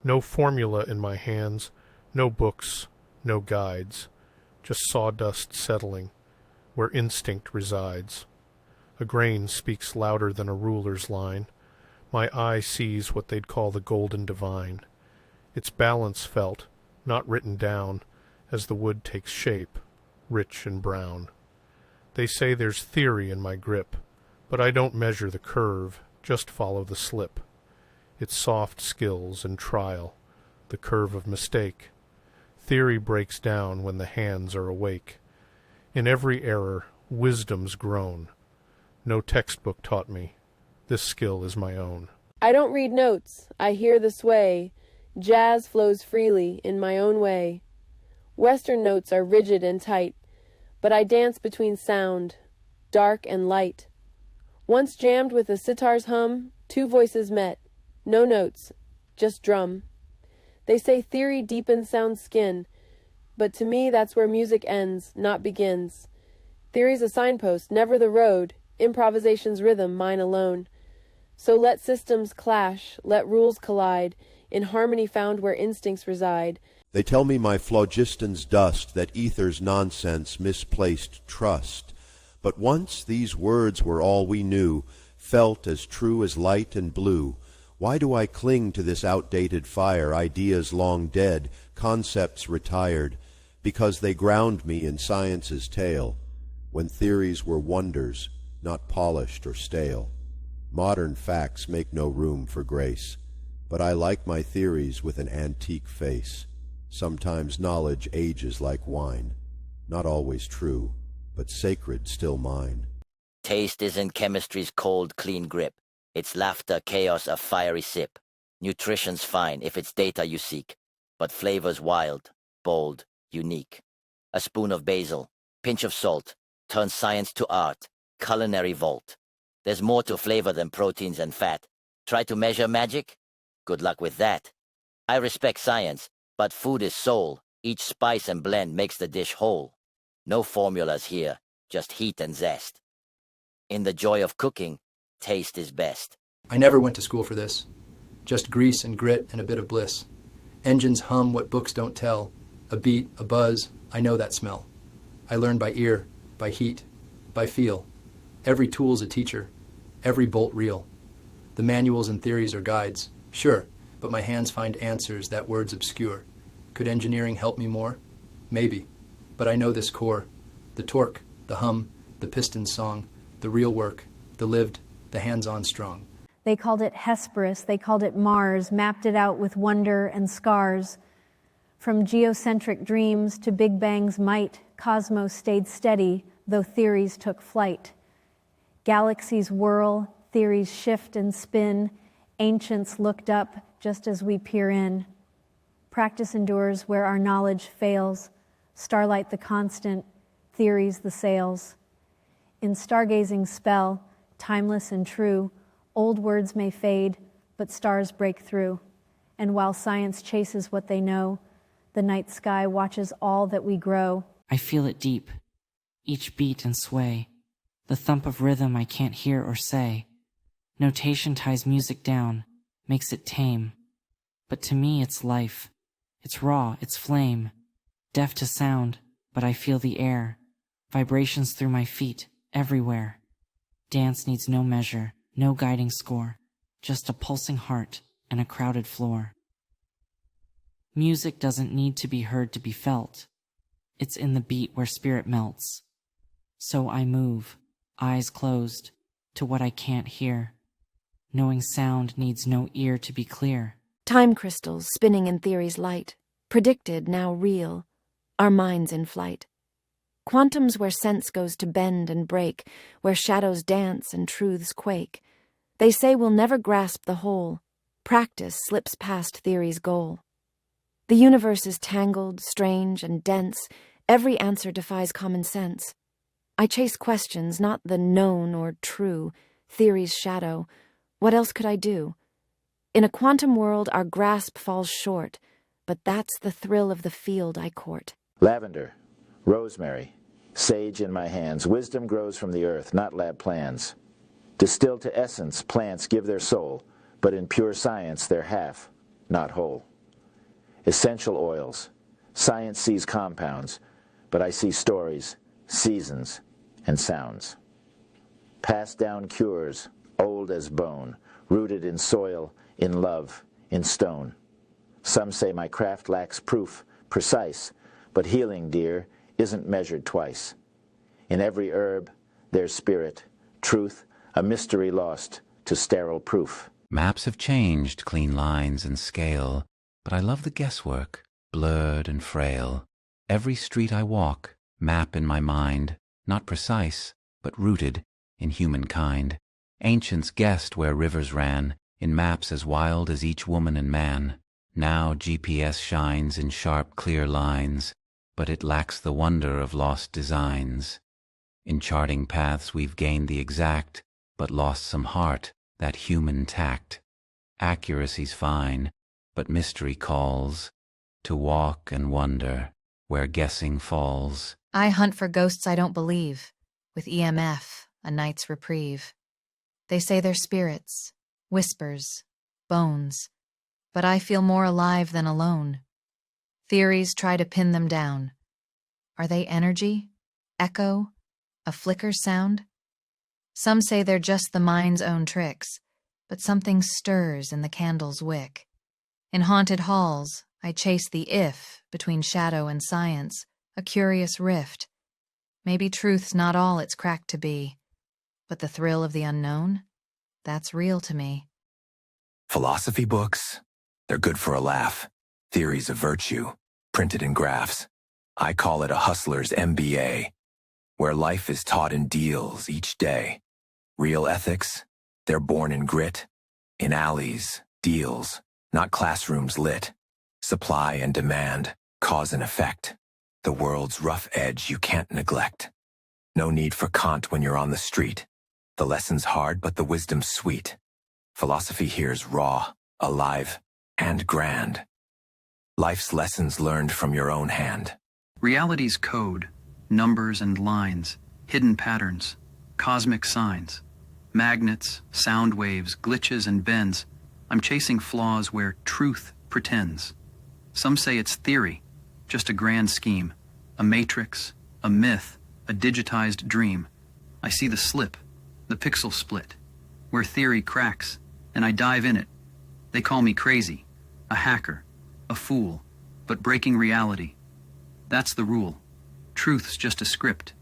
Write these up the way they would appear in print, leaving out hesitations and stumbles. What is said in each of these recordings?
No formula in my hands, no books, no guides, just sawdust settling, where instinct resides. A grain speaks louder than a ruler's line. My eye sees what they'd call the golden divine. Its balance felt, not written down, as the wood takes shape, rich and brown. They say there's theory in my grip, but I don't measure the curve, just follow the slip. It's soft skills and trial, the curve of mistake. Theory breaks down when the hands are awake. In every error, wisdom's grown. No textbook taught me. This skill is my own. I don't read notes, I hear the sway. Jazz flows freely in my own way. Western notes are rigid and tight, but I dance between sound, dark and light. Once jammed with a sitar's hum, two voices met. No notes, just drum. They say theory deepens sound's skin, but to me that's where music ends, not begins. Theory's a signpost, never the road. Improvisation's rhythm, mine alone. So let systems clash, let rules collide, in harmony found where instincts reside. They tell me my phlogistan's dust, that ether's nonsense, misplaced trust. But once these words were all we knew, felt as true as light and blue. Why do I cling to this outdated fire, ideas long dead, concepts retired? Because they ground me in science's tale, when theories were wonders, not polished or stale. Modern facts make no room for grace, but I like my theories with an antique face. Sometimes knowledge ages like wine, not always true, but sacred still mine. Taste isn't chemistry's cold, clean grip. It's laughter, chaos, a fiery sip. Nutrition's fine if it's data you seek, but flavor's wild, bold, unique. A spoon of basil, pinch of salt, turns science to art, culinary vault. There's more to flavor than proteins and fat. Try to measure magic? Good luck with that. I respect science, but food is soul. Each spice and blend makes the dish whole. No formulas here, just heat and zest. In the joy of cooking, taste is best. I never went to school for this. Just grease and grit and a bit of bliss. Engines hum what books don't tell. A beat, a buzz, I know that smell. I learn by ear, by heat, by feel. Every tool's a teacher, every bolt real. The manuals and theories are guides, sure, but my hands find answers that words obscure. Could engineering help me more? Maybe, but I know this core. The torque, the hum, the piston song, the real work, the lived, the hands-on strong. They called it Hesperus, they called it Mars, mapped it out with wonder and scars. From geocentric dreams to Big Bang's might, cosmos stayed steady, though theories took flight. Galaxies whirl, theories shift and spin, ancients looked up just as we peer in. Practice endures where our knowledge fails, starlight the constant, theories the sails. In stargazing spell, timeless and true, old words may fade, but stars break through. And while science chases what they know, the night sky watches all that we grow. I feel it deep, each beat and sway, the thump of rhythm I can't hear or say. Notation ties music down, makes it tame. But to me it's life, it's raw, it's flame. Deaf to sound, but I feel the air. Vibrations through my feet, everywhere. Dance needs no measure, no guiding score, just a pulsing heart and a crowded floor. Music doesn't need to be heard to be felt. It's in the beat where spirit melts. So I move, eyes closed, to what I can't hear, knowing sound needs no ear to be clear. Time crystals spinning in theory's light, predicted, now real, our minds in flight. Quantum's where sense goes to bend and break, where shadows dance and truths quake. They say we'll never grasp the whole. Practice slips past theory's goal. The universe is tangled, strange, and dense. Every answer defies common sense. I chase questions, not the known or true, theory's shadow. What else could I do? In a quantum world, our grasp falls short, but that's the thrill of the field I court. Lavender, rosemary, sage in my hands. Wisdom grows from the earth, not lab plans. Distilled to essence, plants give their soul, but in pure science they're half, not whole. essential oils. Science sees compounds, but I see stories, seasons, and sounds. Passed down cures, old as bone, rooted in soil, in love, in stone. Some say my craft lacks proof, precise, but healing, dear, isn't measured twice. In every herb, there's spirit, truth, a mystery lost to sterile proof. Maps have changed clean lines and scale, but I love the guesswork, blurred and frail. Every street I walk, map in my mind, not precise, but rooted in humankind. Ancients guessed where rivers ran, in maps as wild as each woman and man. Now GPS shines in sharp, clear lines, but it lacks the wonder of lost designs. In charting paths we've gained the exact, but lost some heart, that human tact. Accuracy's fine, but mystery calls to walk and wonder where guessing falls. I hunt for ghosts I don't believe, with EMF, a night's reprieve. They say they're spirits, whispers, bones, but I feel more alive than alone. Theories try to pin them down. Are they energy, echo, a flicker sound? Some say they're just the mind's own tricks, but something stirs in the candle's wick. In haunted halls, I chase the if between shadow and science, a curious rift. Maybe truth's not all it's cracked to be, but the thrill of the unknown, that's real to me. Philosophy books, they're good for a laugh. Theories of virtue, printed in graphs. I call it a hustler's MBA, where life is taught in deals each day. Real ethics, they're born in grit, in alleys, deals, not classrooms lit. Supply and demand, cause and effect. The world's rough edge you can't neglect. No need for Kant when you're on the street. The lesson's hard, but the wisdom's sweet. Philosophy here's raw, alive, and grand. Life's lessons learned from your own hand. Reality's code, numbers and lines, hidden patterns, cosmic signs, magnets, sound waves, glitches and bends. I'm chasing flaws where truth pretends. Some say it's theory, just a grand scheme, a matrix, a myth, a digitized dream. I see the slip, the pixel split, where theory cracks, and I dive in it. They call me crazy, a hacker, a fool, but breaking reality. That's the rule. Truth's just a script.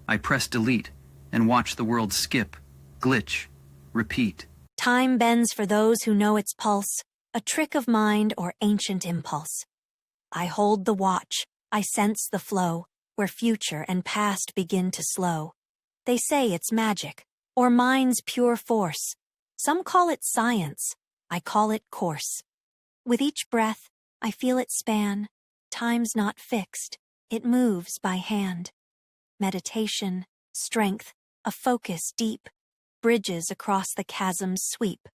I press delete and watch the world skip, glitch, repeat. Time bends for those who know its pulse, a trick of mind or ancient impulse. I hold the watch, I sense the flow, where future and past begin to slow. They say it's magic, or mind's pure force. Some call it science, I call it course. With each breath, I feel it span. Time's not fixed, it moves by hand. Meditation, strength, a focus deep, bridges across the chasm's sweep.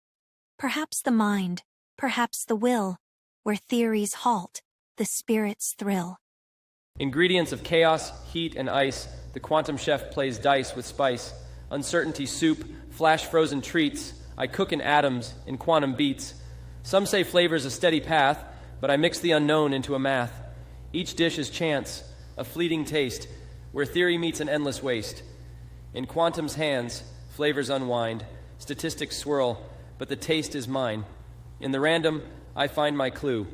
Perhaps the mind, perhaps the will, where theories halt, the spirits thrill. Ingredients of chaos, heat, and ice, the quantum chef plays dice with spice. Uncertainty soup, flash frozen treats, I cook in atoms, in quantum beats. Some say flavor's a steady path, but I mix the unknown into a math. Each dish is chance, a fleeting taste, where theory meets an endless waste. In quantum's hands, flavors unwind, statistics swirl, but the taste is mine. In the random, I find my clue.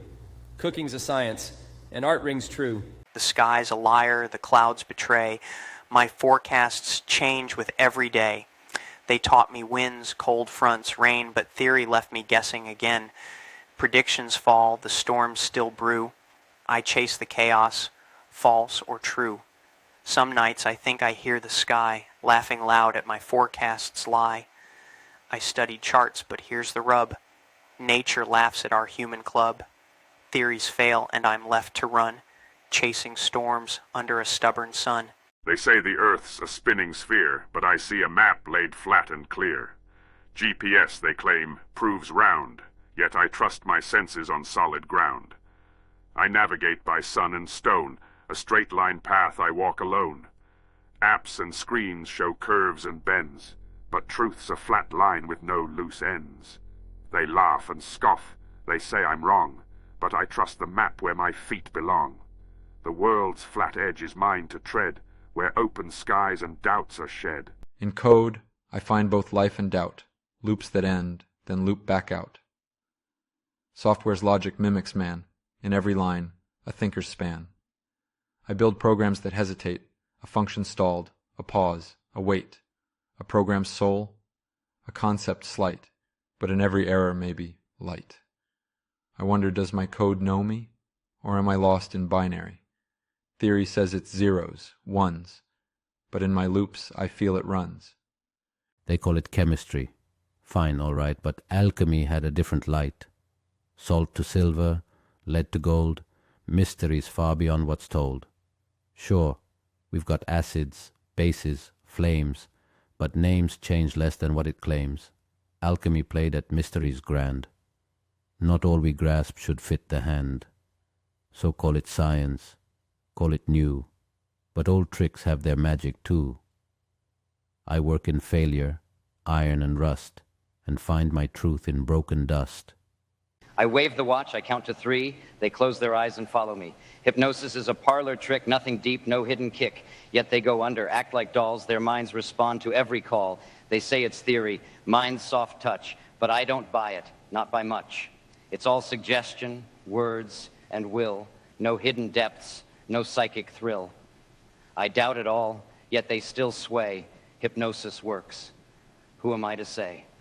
Cooking's a science, and art rings true. The sky's a liar, the clouds betray. My forecasts change with every day. They taught me winds, cold fronts, rain, but theory left me guessing again. Predictions fall, the storms still brew. I chase the chaos, false or true. Some nights I think I hear the sky, laughing loud at my forecast's lie. I studied charts, but here's the rub. Nature laughs at our human club. Theories fail, and I'm left to run, chasing storms under a stubborn sun. They say the Earth's a spinning sphere, but I see a map laid flat and clear. GPS, they claim, proves round, yet I trust my senses on solid ground. I navigate by sun and stone, a straight-line path I walk alone. Apps and screens show curves and bends, but truth's a flat line with no loose ends. They laugh and scoff, they say I'm wrong, but I trust the map where my feet belong. The world's flat edge is mine to tread, where open skies and doubts are shed. In code, I find both life and doubt, loops that end, then loop back out. Software's logic mimics man, in every line, a thinker's span. I build programs that hesitate, a function stalled, a pause, a wait, a program's soul, a concept slight, but in every error maybe light. I wonder, does my code know me, or am I lost in binary? Theory says it's zeros, ones, but in my loops I feel it runs. They call it chemistry. Fine, all right, but alchemy had a different light. Salt to silver, lead to gold, mysteries far beyond what's told. Sure, we've got acids, bases, flames, but names change less than what it claims. Alchemy played at mysteries grand. Not all we grasp should fit the hand. So call it science, call it new, but old tricks have their magic too. I work in failure, iron and rust, and find my truth in broken dust. I wave the watch, I count to 3, they close their eyes and follow me. Hypnosis is a parlor trick, nothing deep, no hidden kick. Yet they go under, act like dolls, their minds respond to every call. They say it's theory, mind's soft touch, but I don't buy it, not by much. It's all suggestion, words, and will, no hidden depths, no psychic thrill. I doubt it all, yet they still sway. Hypnosis works. Who am I to say?